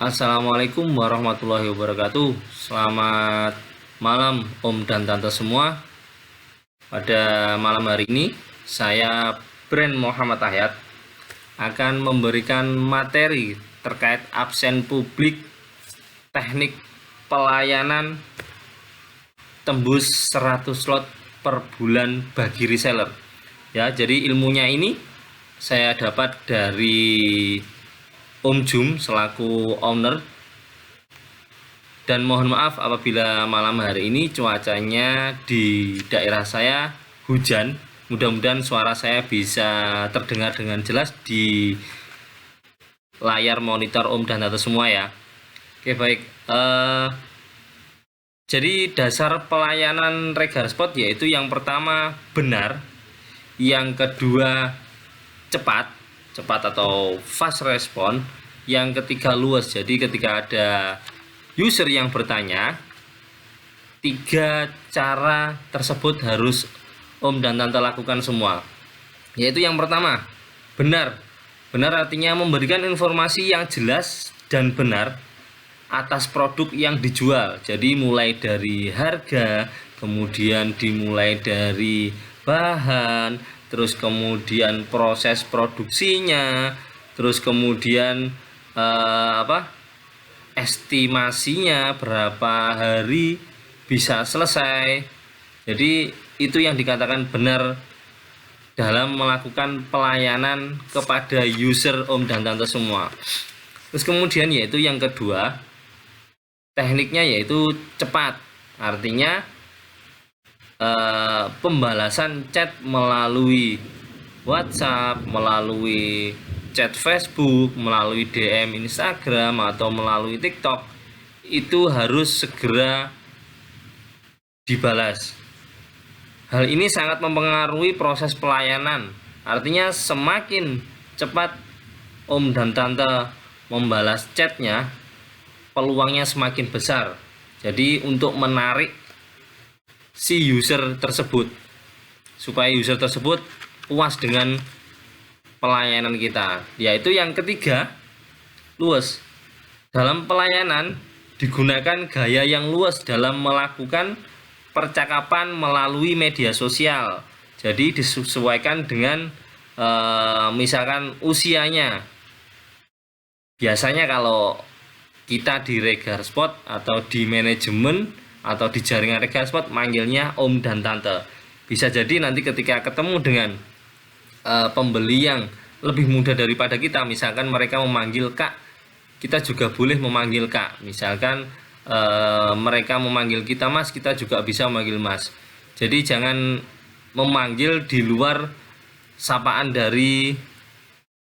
Assalamualaikum warahmatullahi wabarakatuh. Selamat malam Om dan Tante semua. Pada malam hari ini saya Brand Muhammad Ahyat akan memberikan materi terkait absen publik teknik pelayanan tembus 100 slot per bulan bagi reseller. Ya, jadi ilmunya ini saya dapat dari Om Jum selaku owner, dan mohon maaf apabila malam hari ini cuacanya di daerah saya hujan. Mudah-mudahan suara saya bisa terdengar dengan jelas di layar monitor Om dan Tante semua ya. Oke, baik. Jadi dasar pelayanan Regarspot yaitu yang pertama benar, yang kedua cepat atau fast respon, yang ketiga luas. Jadi ketika ada user yang bertanya, 3 cara tersebut harus Om dan Tante lakukan semua. Yaitu yang pertama, benar. Benar artinya memberikan informasi yang jelas dan benar atas produk yang dijual. Jadi mulai dari harga, kemudian dimulai dari bahan, terus kemudian proses produksinya, terus kemudian estimasinya berapa hari bisa selesai. Jadi itu yang dikatakan benar dalam melakukan pelayanan kepada user Om dan Tante semua. Terus kemudian yaitu yang kedua, tekniknya yaitu cepat. Artinya pembalasan chat melalui WhatsApp, melalui chat Facebook, melalui DM Instagram, atau melalui TikTok itu harus segera dibalas. Hal ini sangat mempengaruhi proses pelayanan. Artinya semakin cepat Om dan Tante membalas chatnya, peluangnya semakin besar. Jadi untuk menarik si user tersebut, supaya user tersebut puas dengan pelayanan kita. Yaitu yang ketiga, luas. Dalam pelayanan digunakan gaya yang luas dalam melakukan percakapan melalui media sosial. Jadi disesuaikan dengan misalkan usianya. Biasanya kalau kita di Regarspot atau di manajemen atau di jaringan Regarspot manggilnya Om dan Tante. Bisa jadi nanti ketika ketemu dengan pembeli yang lebih muda daripada kita, misalkan mereka memanggil Kak, kita juga boleh memanggil Kak. Misalkan mereka memanggil kita Mas, kita juga bisa memanggil Mas. Jadi jangan memanggil di luar sapaan dari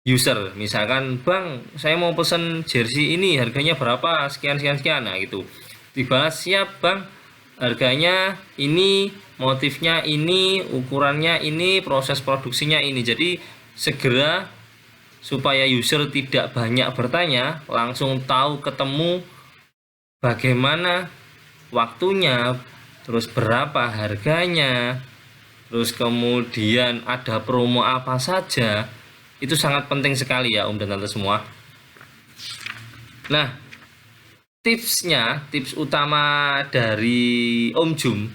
user. Misalkan, Bang, saya mau pesen jersey ini, harganya berapa, sekian. Nah gitu, dibalas, siap Bang, harganya ini, motifnya ini, ukurannya ini, proses produksinya ini. Jadi segera, supaya user tidak banyak bertanya, langsung tahu ketemu bagaimana waktunya, terus berapa harganya, terus kemudian ada promo apa saja. Itu sangat penting sekali ya Om dan Tante semua. Nah, tips utama dari Om Jum,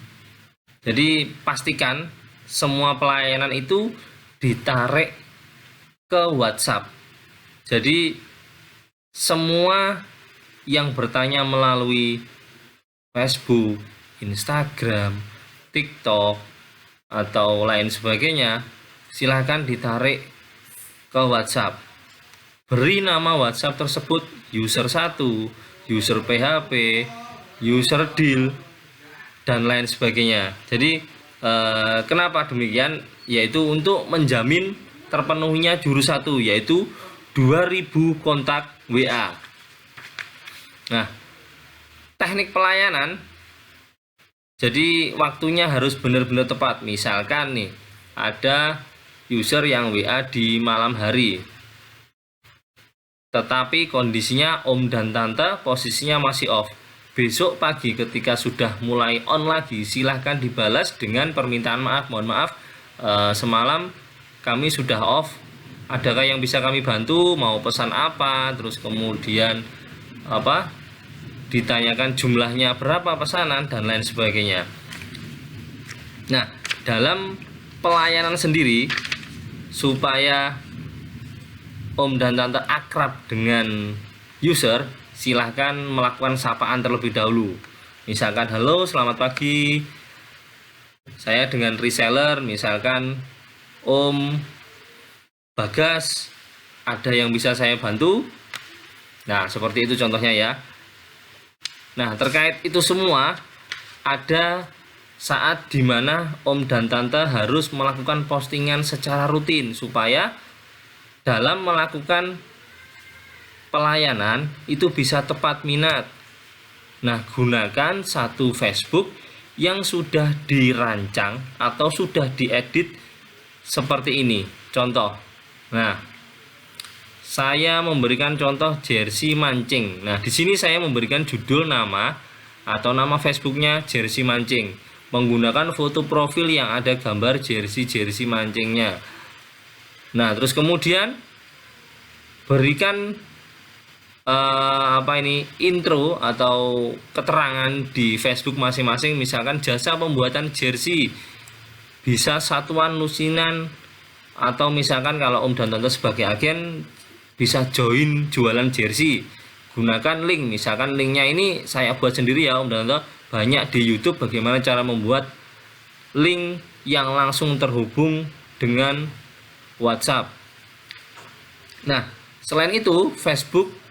jadi pastikan semua pelayanan itu ditarik ke WhatsApp. Jadi semua yang bertanya melalui Facebook, Instagram, TikTok, atau lain sebagainya, silahkan ditarik ke WhatsApp. Beri nama WhatsApp tersebut user 1, user PHP, user deal, dan lain sebagainya. Jadi kenapa demikian? Yaitu untuk menjamin terpenuhinya jurus 1, yaitu 2000 kontak WA. Nah, teknik pelayanan, jadi waktunya harus benar-benar tepat. Misalkan nih, ada user yang WA di malam hari, tetapi kondisinya Om dan Tante posisinya masih off. Besok pagi ketika sudah mulai on lagi, silahkan dibalas dengan permintaan maaf. Mohon maaf, semalam kami sudah off. Adakah yang bisa kami bantu? Mau pesan apa? Terus kemudian ditanyakan jumlahnya berapa pesanan dan lain sebagainya. Nah, dalam pelayanan sendiri, supaya Om dan Tante akrab dengan user, silahkan melakukan sapaan terlebih dahulu. Misalkan, halo selamat pagi, saya dengan reseller, misalkan Om Bagas, ada yang bisa saya bantu? Nah, seperti itu contohnya ya. Nah, terkait itu semua, ada saat dimana Om dan Tante harus melakukan postingan secara rutin, supaya dalam melakukan pelayanan itu bisa tepat minat. Nah, gunakan satu Facebook yang sudah dirancang atau sudah diedit seperti ini. Contoh, nah, saya memberikan contoh jersey mancing. Nah, di sini saya memberikan judul nama atau nama Facebooknya jersey mancing, menggunakan foto profil yang ada gambar jersey mancingnya. Nah, terus kemudian berikan intro atau keterangan di Facebook masing-masing, misalkan jasa pembuatan jersey, bisa satuan lusinan, atau misalkan kalau Om dan Tante sebagai agen bisa join jualan jersey, gunakan link, misalkan linknya ini saya buat sendiri ya Om dan Tante, banyak di YouTube bagaimana cara membuat link yang langsung terhubung dengan WhatsApp. Nah, selain itu Facebook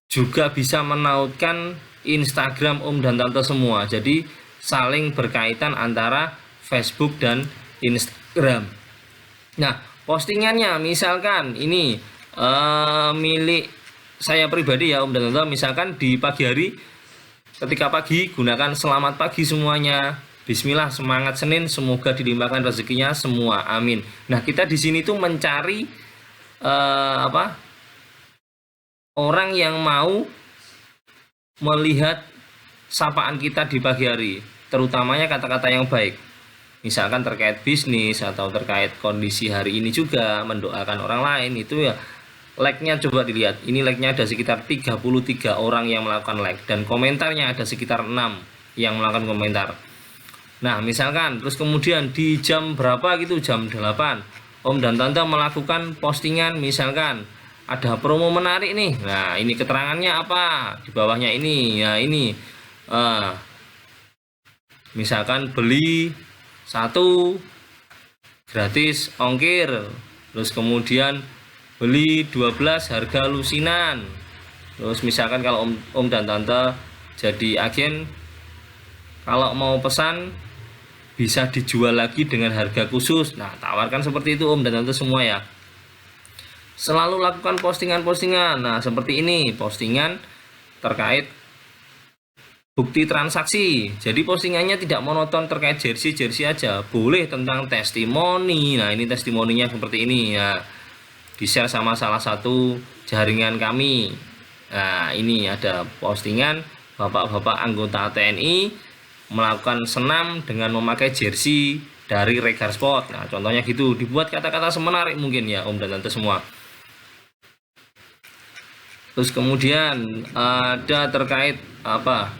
juga bisa menautkan Instagram Om dan Tante semua. Jadi saling berkaitan antara Facebook dan Instagram. Nah, postingannya misalkan ini milik saya pribadi ya Om dan Tante, misalkan di pagi hari, ketika pagi gunakan selamat pagi semuanya, bismillah, semangat Senin, semoga dilimpahkan rezekinya semua, amin. Nah, kita di sini tuh mencari orang yang mau melihat sapaan kita di pagi hari, terutamanya kata-kata yang baik, misalkan terkait bisnis atau terkait kondisi hari ini, juga mendoakan orang lain. Itu ya, like-nya coba dilihat, ini like-nya ada sekitar 33 orang yang melakukan like, dan komentarnya ada sekitar 6 yang melakukan komentar. Nah, misalkan terus kemudian di jam berapa gitu, jam 8, Om dan Tante melakukan postingan, misalkan ada promo menarik nih. Nah, ini keterangannya apa? Di bawahnya ini. Ya, ini. Misalkan beli 1 gratis ongkir. Terus kemudian beli 12 harga lusinan. Terus misalkan kalau Om dan Tante jadi agen, kalau mau pesan bisa dijual lagi dengan harga khusus. Nah, tawarkan seperti itu Om dan Tante semua ya. Selalu lakukan postingan-postingan. Nah, seperti ini, postingan terkait bukti transaksi. Jadi postingannya tidak monoton terkait jersey aja, boleh tentang testimoni. Nah, ini testimoninya seperti ini ya, di-share sama salah satu jaringan kami. Nah, ini ada postingan bapak-bapak anggota TNI melakukan senam dengan memakai jersey dari Regar Sport. Nah, contohnya gitu, dibuat kata-kata semenarik mungkin ya Om dan Tante semua. Terus kemudian ada terkait apa?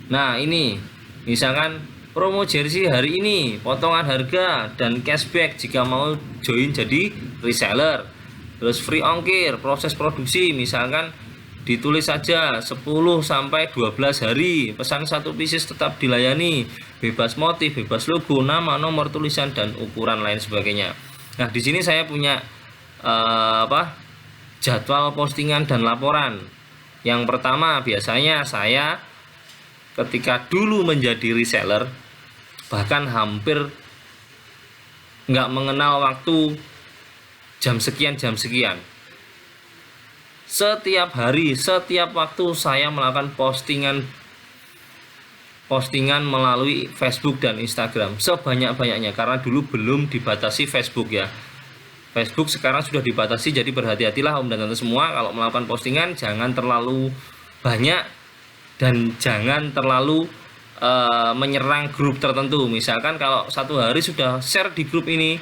Nah, ini misalkan promo jersey hari ini, potongan harga dan cashback jika mau join jadi reseller. Terus free ongkir, proses produksi, misalkan ditulis saja 10 sampai 12 hari, pesan 1 pieces tetap dilayani, bebas motif, bebas logo, nama, nomor tulisan dan ukuran lain sebagainya. Nah, di sini saya punya jadwal postingan dan laporan. Yang pertama, biasanya saya ketika dulu menjadi reseller, bahkan hampir nggak mengenal waktu, jam sekian. Setiap hari, setiap waktu saya melakukan postingan melalui Facebook dan Instagram sebanyak-banyaknya, karena dulu belum dibatasi Facebook ya. Facebook sekarang sudah dibatasi, jadi berhati-hatilah Om dan Tante semua kalau melakukan postingan, jangan terlalu banyak dan jangan terlalu menyerang grup tertentu. Misalkan kalau satu hari sudah share di grup ini,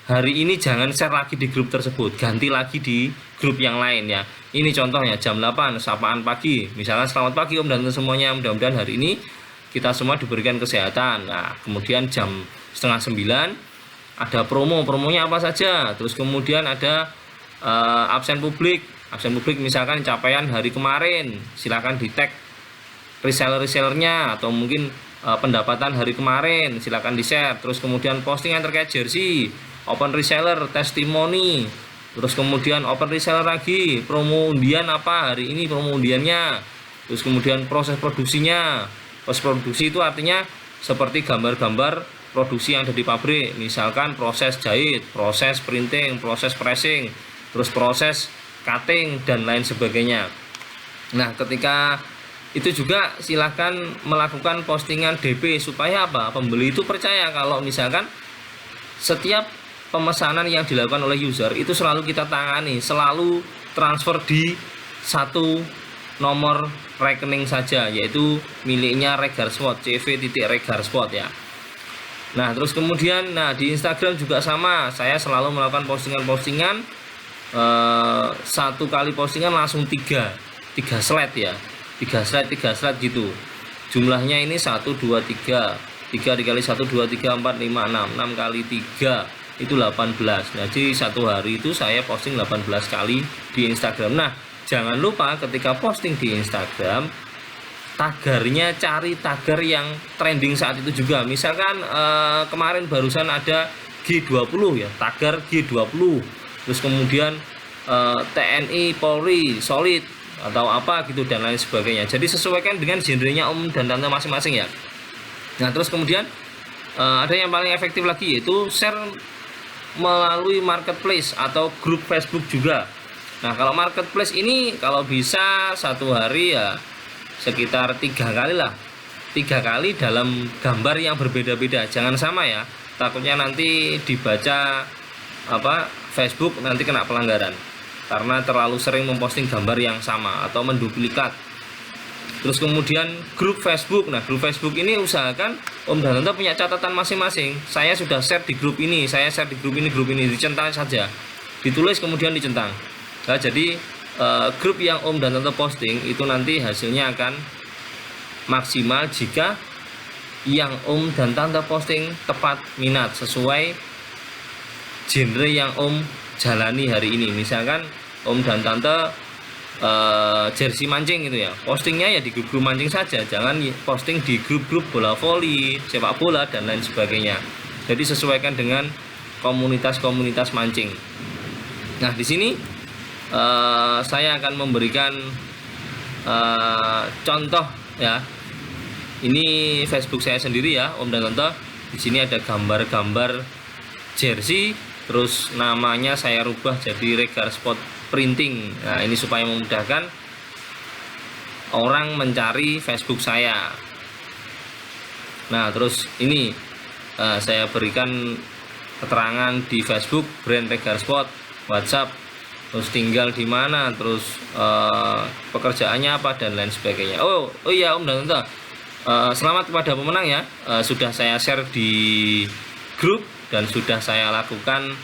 hari ini jangan share lagi di grup tersebut, ganti lagi di grup yang lain ya. Ini contohnya jam 8 sapaan pagi, misalnya selamat pagi Om dan semuanya, mudah-mudahan hari ini kita semua diberikan kesehatan. Nah kemudian jam setengah 9 ada promonya apa saja, terus kemudian ada absen publik misalkan capaian hari kemarin, silakan di tag resellernya atau mungkin pendapatan hari kemarin silakan di share. Terus kemudian postingan terkait jersey, open reseller, testimoni, terus kemudian open reseller lagi, promo undian apa hari ini promo undiannya, terus kemudian proses produksinya. Proses produksi itu artinya seperti gambar-gambar produksi yang ada di pabrik, misalkan proses jahit, proses printing, proses pressing, terus proses cutting dan lain sebagainya. Nah ketika itu juga silahkan melakukan postingan DP supaya apa, pembeli itu percaya kalau misalkan setiap pemesanan yang dilakukan oleh user itu selalu kita tangani, selalu transfer di satu nomor rekening saja, yaitu miliknya Regarsport, cv.regarsport ya. Nah terus kemudian di Instagram juga sama, saya selalu melakukan postingan satu kali postingan langsung tiga slide ya, tiga slide gitu. Jumlahnya ini 1 2 3 dikali 1 2 3 4 5 6 kali 3 itu 18. Nah jadi satu hari itu saya posting 18 kali di Instagram. Nah jangan lupa ketika posting di Instagram, tagarnya cari tagar yang trending saat itu juga. Misalkan kemarin barusan ada G20 ya, tagar G20. Terus kemudian TNI, Polri, Solid atau apa gitu dan lain sebagainya. Jadi sesuaikan dengan genrenya Om dan Tante masing-masing ya. Nah terus kemudian ada yang paling efektif lagi, yaitu share melalui marketplace atau grup Facebook juga. Nah kalau marketplace ini kalau bisa satu hari ya sekitar 3 kali lah, 3 kali dalam gambar yang berbeda-beda, jangan sama ya, takutnya nanti dibaca Facebook nanti kena pelanggaran karena terlalu sering memposting gambar yang sama atau menduplikat. Terus kemudian grup Facebook. Nah grup Facebook ini usahakan Om dan Tante punya catatan masing-masing. Saya sudah share di grup ini, saya share di grup ini, dicentang saja, ditulis kemudian dicentang. Nah jadi grup yang Om dan Tante posting itu nanti hasilnya akan maksimal jika yang Om dan Tante posting tepat minat sesuai genre yang Om jalani hari ini. Misalkan Om dan Tante jersey mancing gitu ya, postingnya ya di grup-grup mancing saja, jangan posting di grup-grup bola voli, sepak bola dan lain sebagainya. Jadi sesuaikan dengan komunitas-komunitas mancing. Nah di sini saya akan memberikan contoh ya. Ini Facebook saya sendiri ya, Om dan Tante. Di sini ada gambar-gambar jersey, terus namanya saya rubah jadi Regarsport Printing. Nah ini supaya memudahkan orang mencari Facebook saya. Nah terus ini saya berikan keterangan di Facebook brand Regarsport, WhatsApp, terus tinggal di mana, terus pekerjaannya apa dan lain sebagainya. Oh iya Om dan Tante, selamat kepada pemenang ya, sudah saya share di grup dan sudah saya lakukan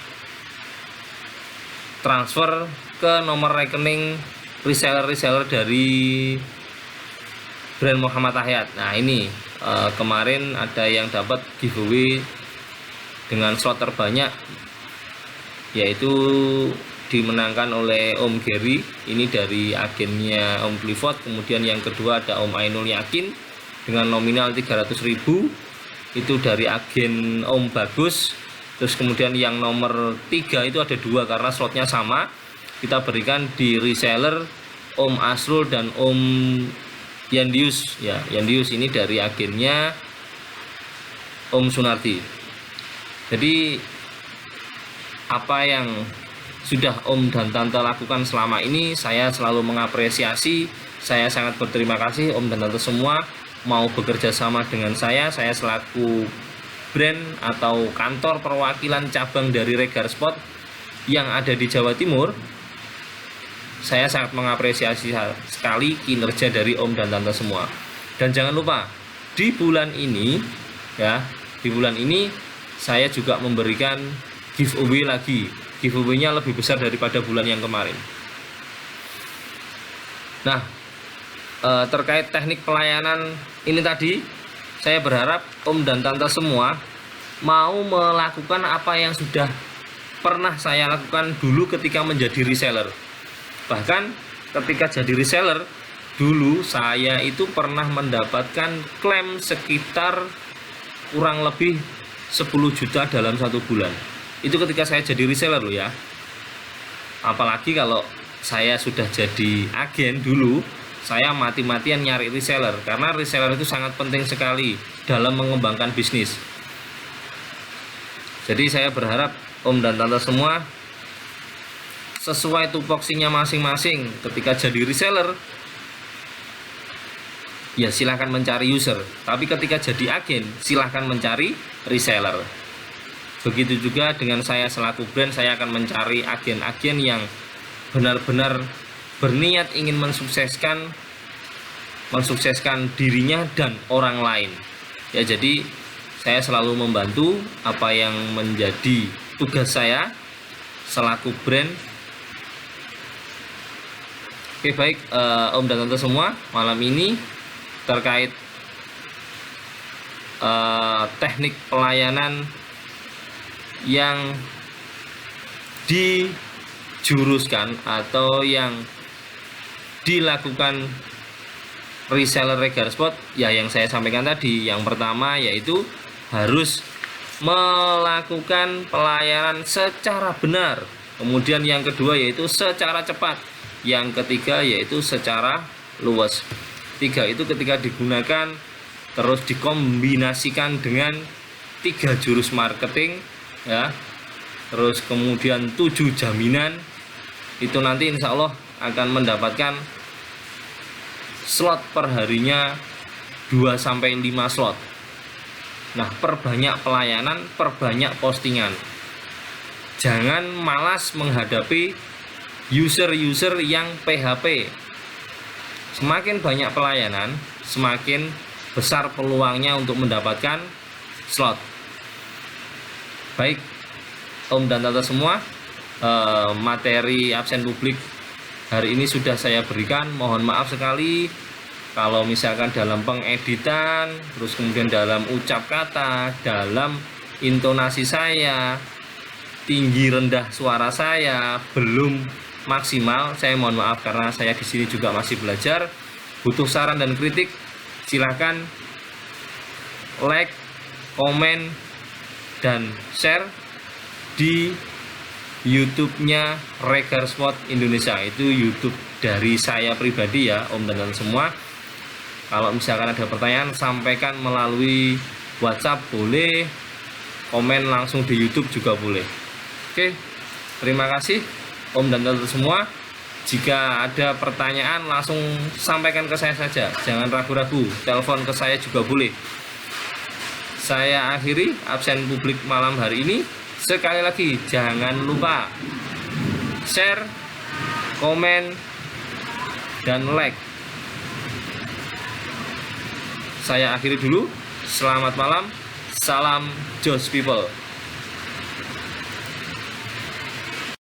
transfer ke nomor rekening reseller dari brand Muhammad Ahyat. Nah ini kemarin ada yang dapat giveaway dengan slot terbanyak, yaitu dimenangkan oleh Om Gary, ini dari agennya Om Clifford. Kemudian yang kedua ada Om Ainul Yakin dengan nominal 300.000, itu dari agen Om Bagus. Terus kemudian yang nomor 3 itu ada 2 karena slotnya sama, kita berikan di reseller Om Asrul dan Om Yandius ya. Yandius ini dari agennya Om Sunardi. Jadi apa yang sudah Om dan Tante lakukan selama ini saya selalu mengapresiasi. Saya sangat berterima kasih Om dan Tante semua mau bekerja sama dengan saya selaku brand atau kantor perwakilan cabang dari Regarsport yang ada di Jawa Timur. Saya sangat mengapresiasi sekali kinerja dari Om dan Tante semua. Dan jangan lupa di bulan ini ya, di bulan ini saya juga memberikan giveaway lagi. Giveaway-nya lebih besar daripada bulan yang kemarin. Nah, terkait teknik pelayanan ini tadi, saya berharap Om dan Tante semua mau melakukan apa yang sudah pernah saya lakukan dulu ketika menjadi reseller. Bahkan ketika jadi reseller dulu, saya itu pernah mendapatkan klaim sekitar kurang lebih 10 juta dalam 1 bulan. Itu ketika saya jadi reseller loh ya. Apalagi kalau saya sudah jadi agen dulu, saya mati-matian nyari reseller, karena reseller itu sangat penting sekali dalam mengembangkan bisnis. Jadi saya berharap Om dan Tante semua sesuai tupoksinya masing-masing. Ketika jadi reseller, ya silahkan mencari user. Tapi ketika jadi agen, silahkan mencari reseller. Begitu juga dengan saya selaku brand, saya akan mencari agen-agen yang benar-benar berniat ingin mensukseskan dirinya dan orang lain. Ya, jadi saya selalu membantu apa yang menjadi tugas saya selaku brand. Oke, baik Om dan Tante semua, malam ini terkait teknik pelayanan yang dijuruskan atau yang dilakukan reseller Regar Sport, ya yang saya sampaikan tadi. Yang pertama yaitu harus melakukan pelayanan secara benar. Kemudian yang kedua yaitu secara cepat. Yang ketiga yaitu secara luas. 3 itu ketika digunakan terus dikombinasikan dengan 3 jurus marketing ya. Terus kemudian 7 jaminan, itu nanti insya Allah akan mendapatkan slot per harinya 2-5 slot. Nah, perbanyak pelayanan, perbanyak postingan. Jangan malas menghadapi user-user yang PHP. Semakin banyak pelayanan, semakin besar peluangnya untuk mendapatkan slot. Baik Om dan Tante semua, materi absen publik hari ini sudah saya berikan. Mohon maaf sekali kalau misalkan dalam pengeditan, terus kemudian dalam ucap kata, dalam intonasi saya, tinggi rendah suara saya belum maksimal. Saya mohon maaf karena saya di sini juga masih belajar. Butuh saran dan kritik, silahkan like, komen, dan share di YouTube-nya Regar Sport Indonesia. Itu YouTube dari saya pribadi ya, Om dan Tante semua. Kalau misalkan ada pertanyaan, sampaikan melalui WhatsApp boleh, komen langsung di YouTube juga boleh. Oke, terima kasih Om dan Tante semua. Jika ada pertanyaan langsung sampaikan ke saya saja, jangan ragu-ragu, telepon ke saya juga boleh. Saya akhiri absen publik malam hari ini. Sekali lagi, jangan lupa share, komen, dan like. Saya akhiri dulu. Selamat malam. Salam Joss People.